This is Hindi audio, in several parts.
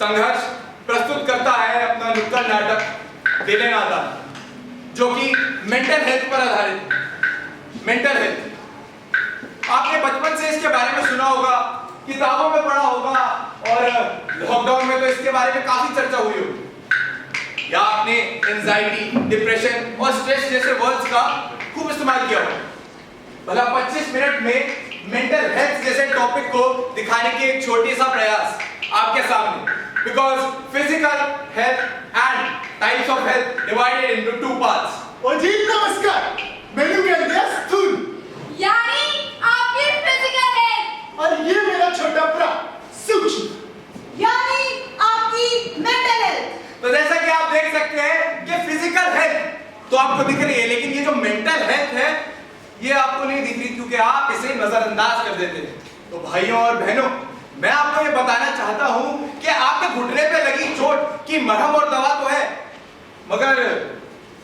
संघर्ष प्रस्तुत करता है अपना नुक्कड़ नाटक दिले नादान, जो कि मेंटल हेल्थ पर आधारित है। मेंटल हेल्थ आपने बचपन से इसके बारे में सुना होगा, किताबों में पढ़ा होगा, और लॉकडाउन में तो इसके बारे में काफी चर्चा हुई होगी, या आपने एंजाइटी, डिप्रेशन और स्ट्रेस जैसे वर्ड्स का खूब इस्तेमाल किया होगा। भला 25 मिनट में मेंटल हेल्थ जैसे टॉपिक को दिखाने की एक छोटी सा प्रयास आपके सामने, because physical health and types of health divided into two parts. और जी नमस्कार, मैंने कह दिया स्थूल, यानी आपकी फिजिकल हेल्थ, और ये मेरा छोटा भरा सूक्ष्म, यानी आपकी मेंटल हेल्थ। तो जैसा कि आप देख सकते हैं कि फिजिकल हेल्थ तो आपको दिख रही है, लेकिन ये जो मेंटल हेल्थ है ये आपको नहीं दिख रही, क्योंकि आप इसे नजरअंदाज कर देते हैं। तो भाइयों और बहनों, मैं आपको ये बताना चाहता हूं कि आपके घुटने पे लगी चोट की मरहम और दवा तो है, मगर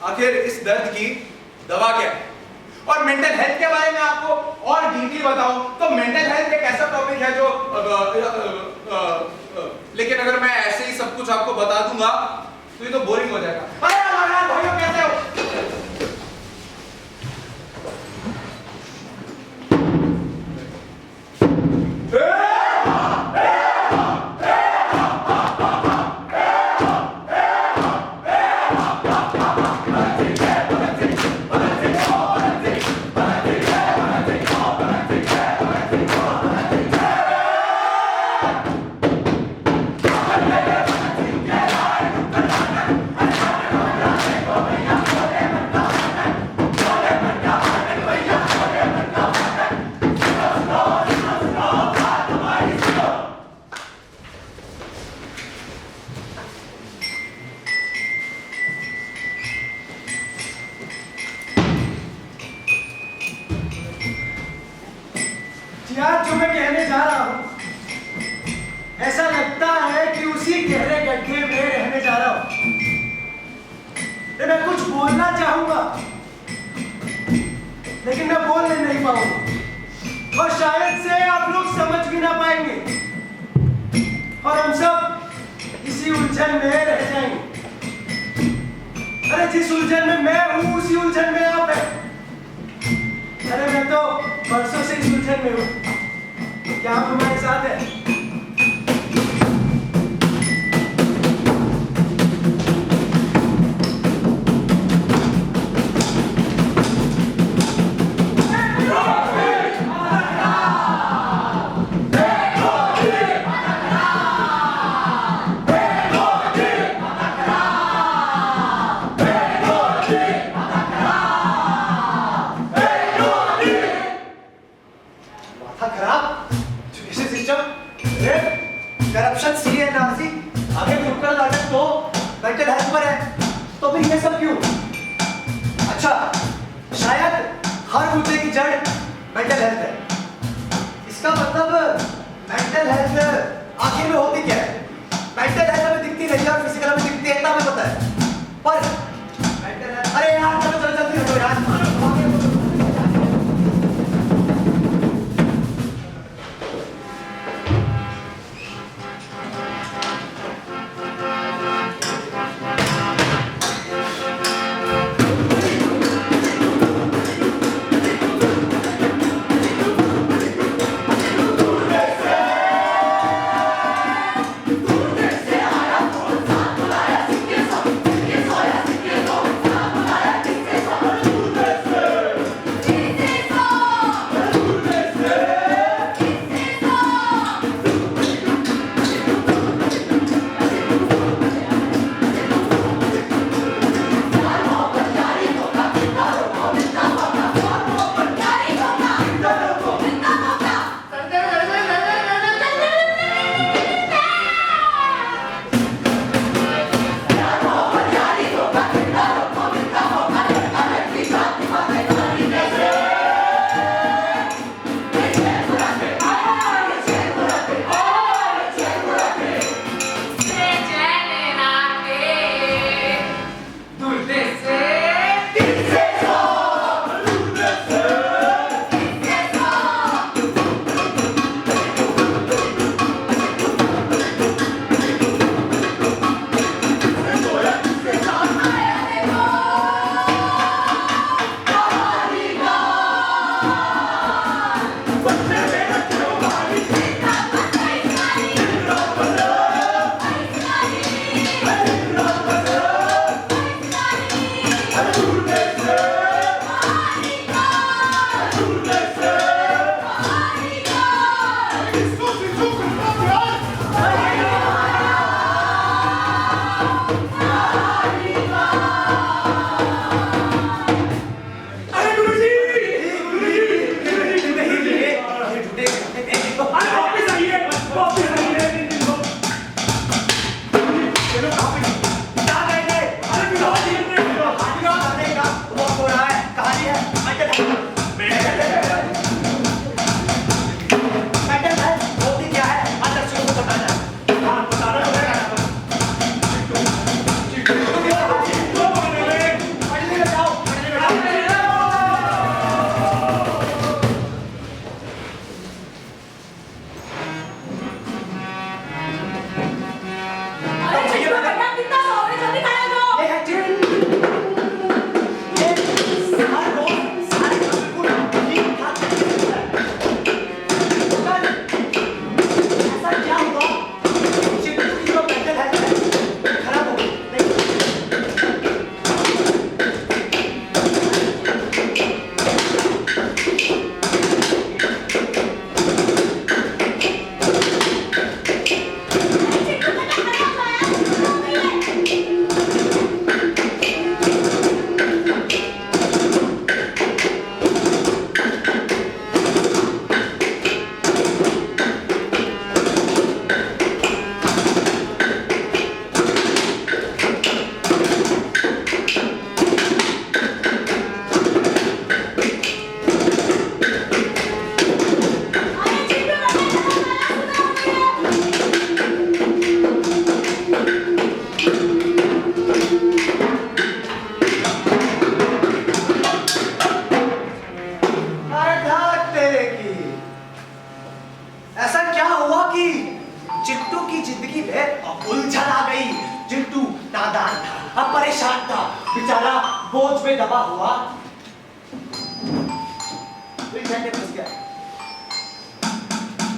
आखिर इस दर्द की दवा क्या है? और मेंटल हेल्थ के बारे में आपको और डीपली बताऊं तो मेंटल हेल्थ एक ऐसा टॉपिक है जो लेकिन अगर मैं ऐसे ही सब कुछ आपको बता दूंगा तो ये तो बोरिंग हो जाएगा। अरे यार भाइयों, कैसे हो? यार जो मैं कहने जा रहा हूँ, ऐसा लगता है कि उसी गहरे गड्ढे में रहने जा रहा हूँ। मैं कुछ बोलना चाहूंगा लेकिन मैं बोलने नहीं पाऊंगा, और शायद से आप लोग समझ भी ना पाएंगे, और हम सब इसी उलझन में रह जाएंगे। अरे जिस उलझन में मैं हूँ उसी उलझन में आप हैं। अरे मैं तो बरसों से इस उलझन में हूँ, क्या आप हमारे साथ हैं? करप्शन, सीएनआरसी, आगे नुक्कड़ नाटक तो मेंटल हेल्थ पर है, तो फिर ये सब क्यों? अच्छा, शायद हर मुद्दे की जड़ मेंटल हेल्थ है। इसका मतलब मेंटल हेल्थ आखिर में होती क्या है? मेंटल हेल्थ हमें दिखती नहीं और फिजिकल हमें दिखती है, इतना हमें पता है, पर मेंटल हेल्थ, अरे यार चलो चलो जल्दी हटो यार। चिंटू की जिंदगी में उलझन आ गई। चिंटू नादान था, अब परेशान था, बेचारा बोझ में दबा हुआ उलझन में फंस गया।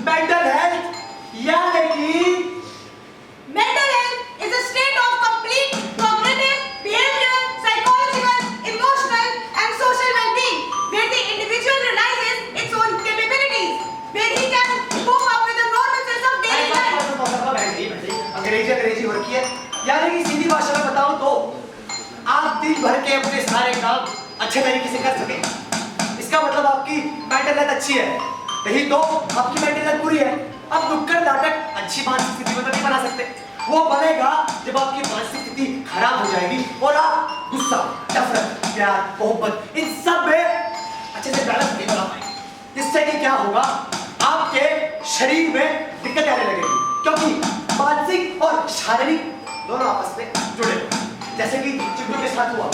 मेंटल हेल्थ यानी Mental health is a state of complete cognitive, behavioral, psychological, emotional, and social well-being, where the individual realizes its own capabilities, where he can cope up with the normal sense of daily life. अंग्रेजी हो रखी है। यानी कि सीधी भाषा में बताऊं तो आप दिन भर के अपने सारे काम अच्छे तरीके से कर सके, इसका मतलब आपकी मेंटल हेल्थ अच्छी है। यही तो आपकी मेंटल हेल्थ बुरी है। अब नुक्कड़ नाटक अच्छी मानसिक स्थिति में तो नहीं बना सकते, वो बनेगा जब आपकी मानसिक स्थिति खराब हो जाएगी और आप गुस्सा, नफरत, प्यार, मोहब्बत इन सब में अच्छे से बैलेंस नहीं बना पाएंगे। इससे कि क्या होगा, आपके शरीर में दिक्कत आने लगेगी, क्योंकि मानसिक और शारीरिक दोनों आपस में जुड़े हैं। जैसे कि चिंटू के साथ हुआ,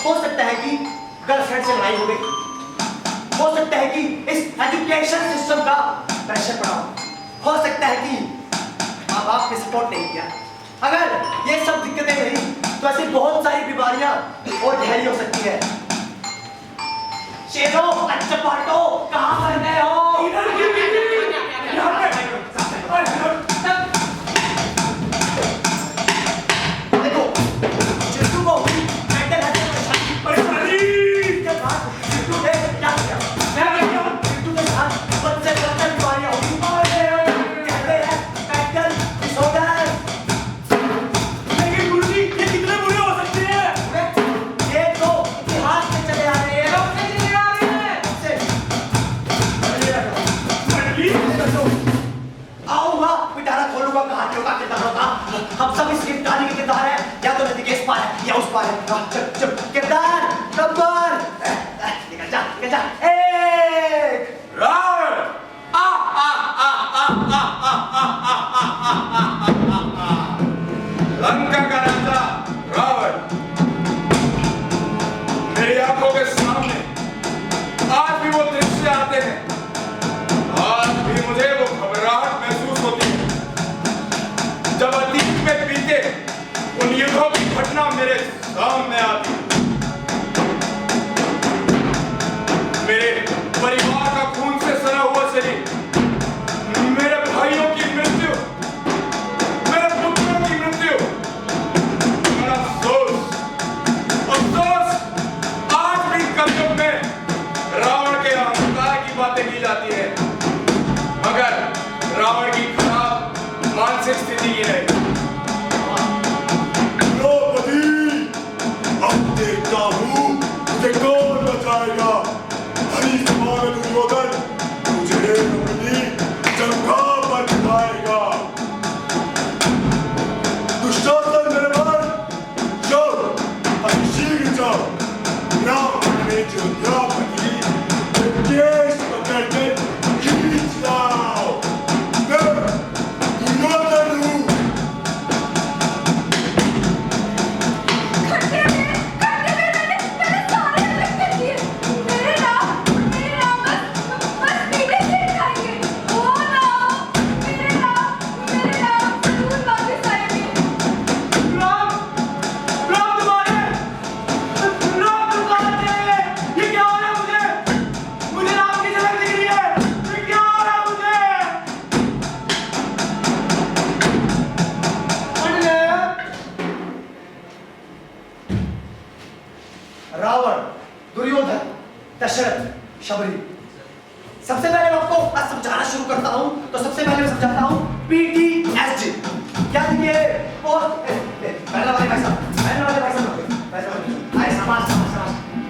हो सकता है कि गर्लफ्रेंड से लड़ाई हो गई, हो सकता है कि इस एजुकेशन सिस्टम का प्रेशर पड़ा, हो सकता है कि माँ बाप ने सपोर्ट नहीं किया। अगर ये सब दिक्कतें रही तो ऐसी बहुत सारी बीमारियां और गहरी हो सकती है। शेरों, अच्छा पाटो, कहाँ पर गए हो? देखो, चिंटू को हुई मेंटल हेल्थ परेशानी। इसके बाद चिंटू ने क्या किया? चिंटू के साथ बच्चे बच्चे बीमारियां होगी। कहते हैं मेंटल डिसऑर्डर। लेकिन गुरुजी, ये कितने बुरे हो सकते हैं? ये तो इतिहास में चले आ रहे हैं। आऊंगा, पिटारा खोलूंगा, कहानियों का किरदार होगा। हम सब इस कहानी के किरदार हैं, या तो नदी के इस पार है या उस पार है। चुप चुप, किरदार नंबर निकल जा, निकल जा। एक रावण आ आ आ आ आ आ आ आ आ आ आ लंका का राजा रावण मेरी आंखों के सामने आज भी वो दृश्य आते हैं, आज भी मुझे वो घबराहट महसूस होती है जब अतीत में बीते उन युद्धों की घटना मेरे सामने आती है। मेरे परिवार का खून से सना हुआ शरीर, मेरे भाइयों की मृत्यु, मेरे पुत्रों की मृत्यु, मेरा अफसोस आज भी कलयुग में रावण के अहंकार की बातें की जाती है, मगर रावण की खराब मानसिक स्थिति ही नहीं। द्रौपदी, अब देखता हूँ मुझे कौन बचाएगा। हरी समान दुर्योधन मुझे अपनी जंघा पर बिठाएगा। दुशासन मेरे भाई, जाओ, अति शीघ्र जाओ। रावण ने जो द्रौपदी के केश पकड़ के खींच लाओ। मैं दुर्योधन हूँ। रावण, दुर्योधन, दशरथ, शबरी। सबसे पहले मैं आपको आज समझाना शुरू करता हूं, तो सबसे पहले मैं समझाता हूं PTSD। क्या ये पहले वाले भाई साहब,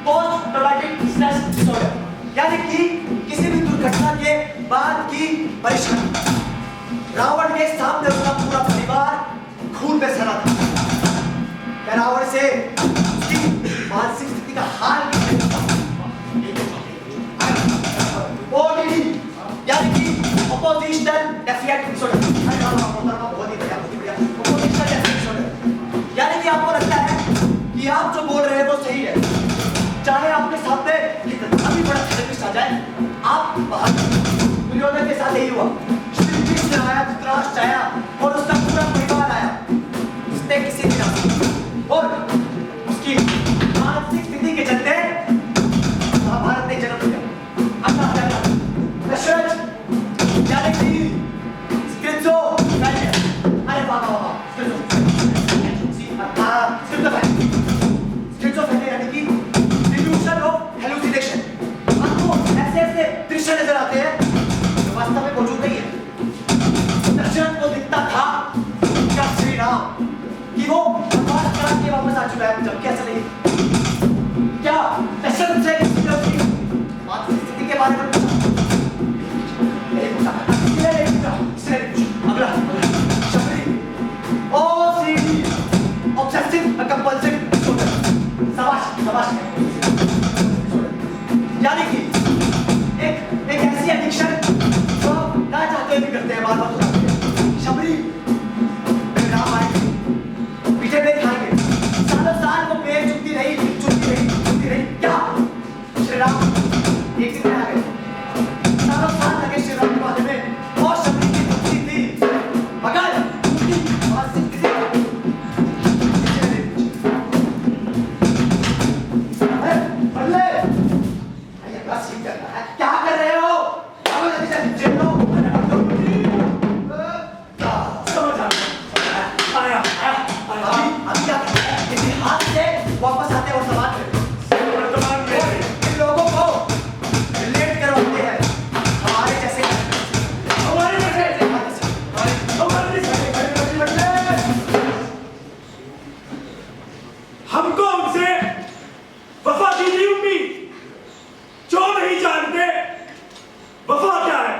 पोस्ट ट्रॉमेटिक स्ट्रेस डिसऑर्डर, यानी कि किसी भी दुर्घटना के बाद की परेशानी। रावण के सामने उसका पूरा परिवार खून में सना था। क्या रावण से मानसिक स्थिति का हाल यानी कि ऑपोजिशनल डेफिएट डिसऑर्डर। बहुत ही बढ़िया, ऑपोजिशनल डेफिएट डिसऑर्डर, यानी कि आपको लगता है कि आप जो बोल रहे हैं वो सही है, चाहे आपके सामने कितना भी बड़ा थेरेपिस्ट आ जाए, आप बाहर। दुर्योधन के साथ यही हुआ। श्री कृष्ण आया, धृतराष्ट्र बचाया और उसका पूरा परिवार आया। उसने किसी भी नाम और उसकी मानसिक स्थिति के चलते महाभारत ने जन्म लिया। अगला पहला दशरथ यानी कि स्किज़ोफ्रेनिया। अरे वाह वाह वाह, स्किज़ोफ्रेनिया यानी कि डिल्यूशन ऑफ हेलुसिनेशन। आपको ऐसे ऐसे दृश्य नजर आते हैं जो वास्तव में मौजूद नहीं है। दशरथ को दिखता था क्या श्री राम कि वो भगवान करा के वापस आ चुका है, जबकि ऐसा नहीं। क्या दशरथ से किसी मानसिक स्थिति के बारे में पूछा? नहीं पूछा, इसने नहीं पूछा। अगला शबरी ओ सी ऑब्सेसिव कंपल्सिव डिसऑर्डर। शाबाश यानी कि एक ऐसी एडिक्शन जो ना चाहते भी करते हैं, बार बार करते हैं। शबरी मेरे नाम आएंगे, पीछे पेड़ खाएंगे, सालों साल वो पेड़ चुपती रही। क्या श्री राम एक दिन में आ गए, सालों साल लगे श्री राम के बारे में। और शबरी की दुखी थी मगर उसकी मानसिक स्थिति क्या कर रहे हो? हाथ से वापस आते और समाज इन लोगों को रिलेट करवाते हैं हमारे जैसे हमको उनसे वफा की थी उम्मीद, जो नहीं जानते वफा क्या है।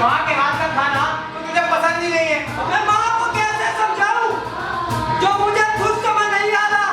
माँ के हाथ का खाना तो तुझे पसंद ही नहीं है। मैं माँ को कैसे समझाऊं जो मुझे खुद समझ नहीं आ रहा।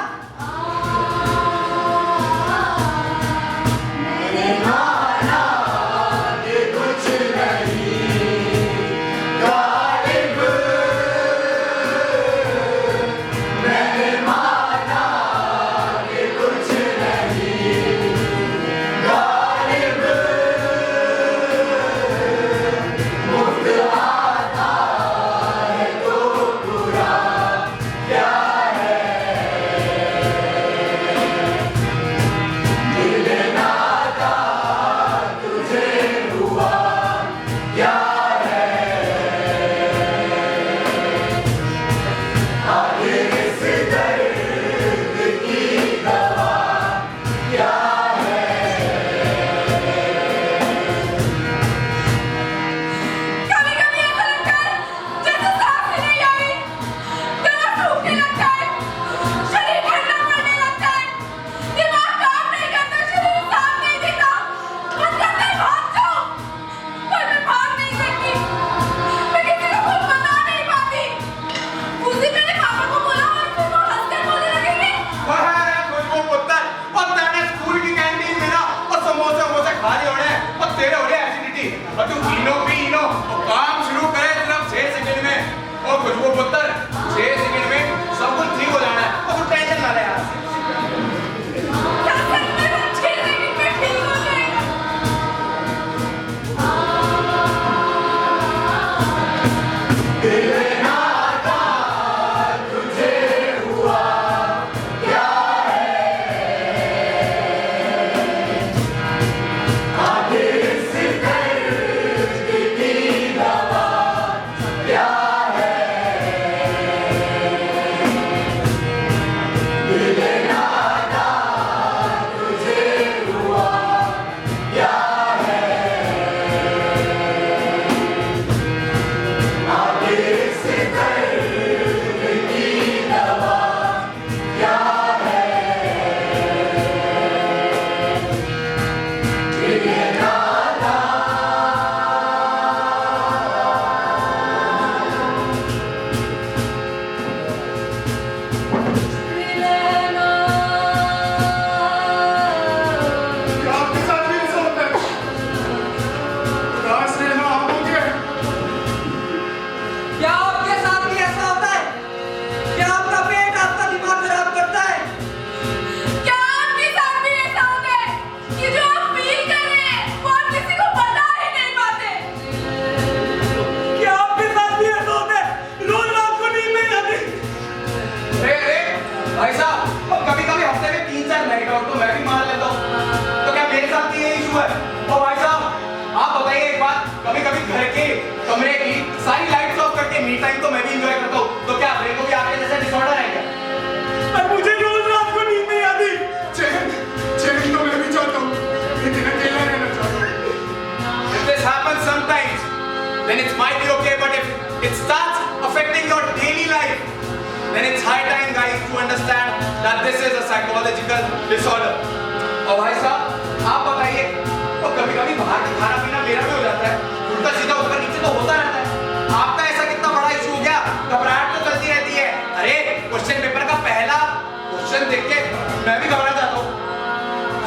खुशबू पुत्र 6 सेकंड में सब कुछ ठीक हो जाना है और तू टेंशन ना ले यार। कमरे की सारी लाइट्स ऑफ करके मी टाइम तो मैं भी एंजॉय करता हूँ, तो क्या मेरे को भी आपके जैसा डिसऑर्डर है क्या? पर मुझे रोज रात को नींद नहीं आती। चैन तो मैं भी चाहता हूँ, लेकिन अकेला रहना चाहता हूँ। If this happens sometimes, then it might be okay, but if it starts affecting your daily life, then it's high time, guys, to understand that this is a psychological disorder. और भाई साहब, आप बताइए, तो कभी-कभी बाहर का खाना पीना मेरा भी हो जाता है, उल्टा सीधा ऊपर नीचे तो होता रहता है। आपका ऐसा कितना बड़ा इशू हो गया, घबराहट तो चलती रहती है। अरे क्वेश्चन पेपर का पहला क्वेश्चन देख के मैं भी घबरा जाता हूँ।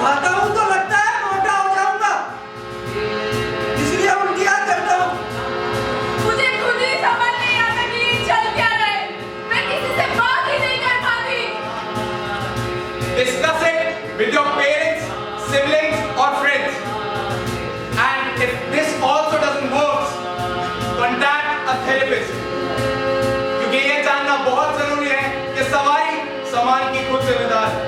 खाता हूँ तो लगता है मोटा हो जाऊंगा, इसलिए उल्टियाँ करता हूँ। मुझे खुद ही समझ नहीं आता कि ये चल क्या रहा है। मैं किसी से बात ही नहीं कर पाती। Discuss it with your parents, siblings or friends. And if this also doesn't work, contact a therapist. क्योंकि ये जानना बहुत जरूरी है कि सवारी सामान की खुद जिम्मेदार है।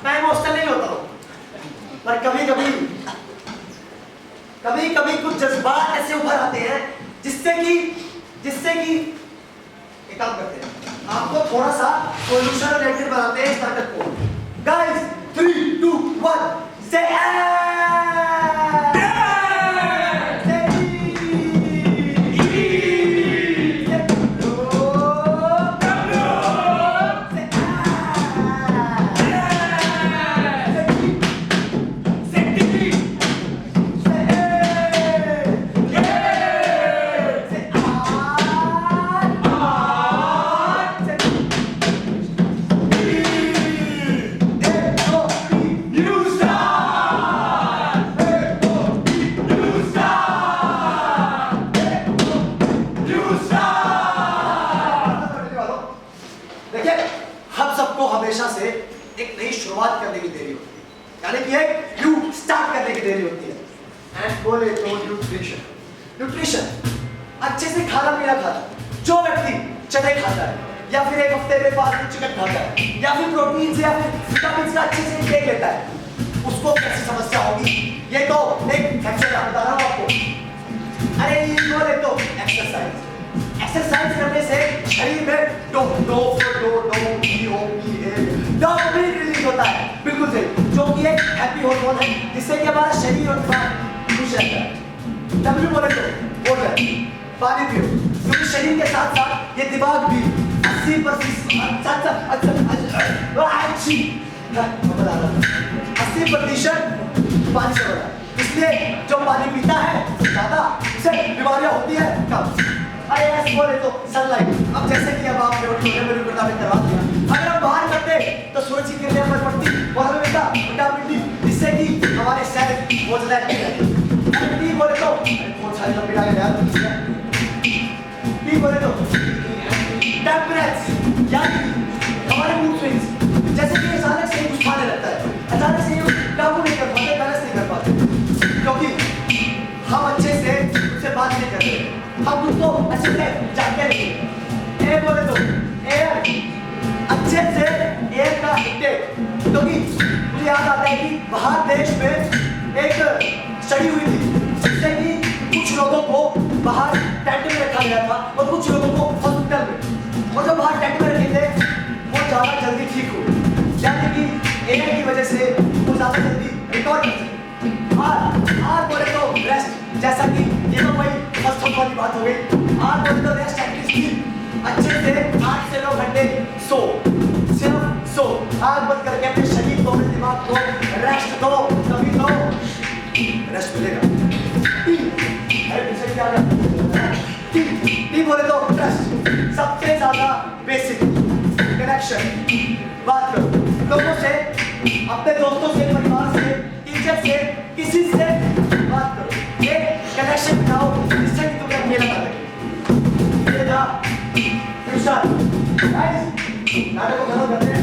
मैं इमोशनल नहीं होता हूँ, पर कभी-कभी कुछ जज्बात ऐसे उभर आते हैं जिससे कि एक काम करते हैं, आपको थोड़ा सा सॉल्यूशन रिलेटेड बनाते हैं इस हरकत को। गाइस 3 2 1 से यानी कि एक यू स्टार्ट करने की देरी होती है। एंड बोले तो न्यूट्रिशन, न्यूट्रिशन अच्छे से खाना पीना खाता, जो व्यक्ति चने खाता है या फिर एक हफ्ते में 5 दिन चिकन खाता है या फिर प्रोटीन से या फिर विटामिन से अच्छे से इंटेक लेता है, उसको कैसी समस्या होगी? ये तो एक फ्रैक्चर बता रहा हूँ आपको। अरे ये बोले तो एक्सरसाइज, एक्सरसाइज करने से शरीर में डोपामिन रिलीज होता है, बिल्कुल सही, जो कि एक हैप्पी हार्मोन है जिससे कि हमारा शरीर और दिमाग खुश रहता है। डब्ल्यू बोले तो बोल रहे पानी पियो, क्योंकि शरीर के साथ साथ ये दिमाग भी 80% पानी से बना, इसलिए जो पानी पीता है ज्यादा उससे बीमारियां होती है कम। IAS बोले तो सनलाइट, अब जैसे कि अब आपने विटामिन करवा दिया, अगर हम बाहर करते तो सूरज की किरणें हमारे पड़ती और हमें मिलता विटामिन डी, जिससे कि हमारे सेल बहुत ज्यादा एक्टिव रहते। विटामिन डी बोले तो बहुत सारी लंबी लाइन है, डी बोले तो टेम्परेचर, यानी हमारे मूड स्विंग्स, जैसे कि अचानक से कुछ खाने लगता है, अचानक से काबू नहीं कर पाते, बैलेंस नहीं कर पाते, क्योंकि हम अच्छे से उससे बात नहीं कर रहे, हम उसको अच्छे से जानते नहीं। ए बोले तो एयर, अच्छे से एयर का इंटेक, क्योंकि मुझे याद आता है कि बाहर देश में एक स्टडी हुई थी जिससे कि कुछ लोगों को बाहर टेंट में रखा गया था और कुछ लोगों को हॉस्पिटल में, और जो बाहर टेंट में रखे थे वो ज़्यादा जल्दी ठीक हुए, यानी कि एयर की वजह से वो ज़्यादा जल्दी रिकवर कर सके। आर बोले तो रेस्ट, जैसा कि ये तो भाई फर्स्ट वाली बात हो गई। आर बोले तो रेस्ट एटलीस्ट अच्छे से 8 से 9 घंटे सो, सिर्फ सो, आग बंद करके अपने शरीर को, अपने दिमाग को रेस्ट दो, तभी तो रेस्ट मिलेगा। टी बोले तो ट्रस्ट, सबसे ज्यादा बेसिक कनेक्शन, बात करो लोगों से, अपने दोस्तों से, परिवार से, टीचर से, किसी से बात करो, एक कनेक्शन बनाओ जिससे कि तुम्हें अकेला ना लगे। ये था फ्यूचर गाइस, नाटक को खत्म करते हैं।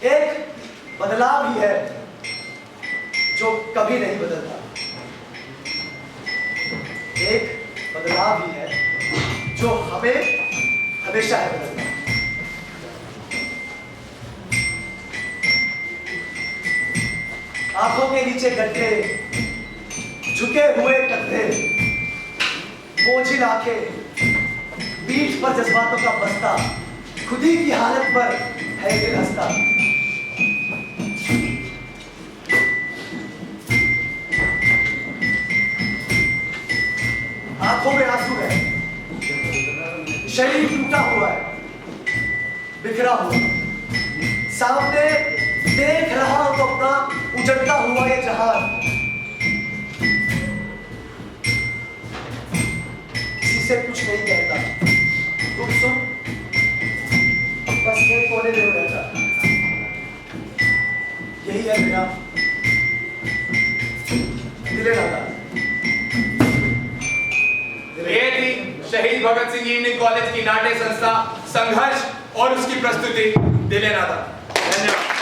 एक बदलाव ही है जो कभी नहीं बदलता, एक बदलाव ही है जो हमें हमेशा है बदलता। आंखों के नीचे गड्ढे, झुके हुए कंधे, बोझिल आंखें, पीठ पर जज्बातों का बस्ता, खुदी की हालत पर है दिल हंसता। आंखों में आंसू है, शरीर टूटा हुआ है, बिखरा हुआ, सामने देख रहा हूं तो अपना उजड़ता हुआ ये जहान, किसी से कुछ नहीं कहता, तुम सुन बस मेरे कोने में रहता, यही है मेरा दिले नाता। ये थी शहीद भगत सिंह इंजीनियरिंग कॉलेज की नाट्य संस्था संघर्ष और उसकी प्रस्तुति दिले नादा। धन्यवाद।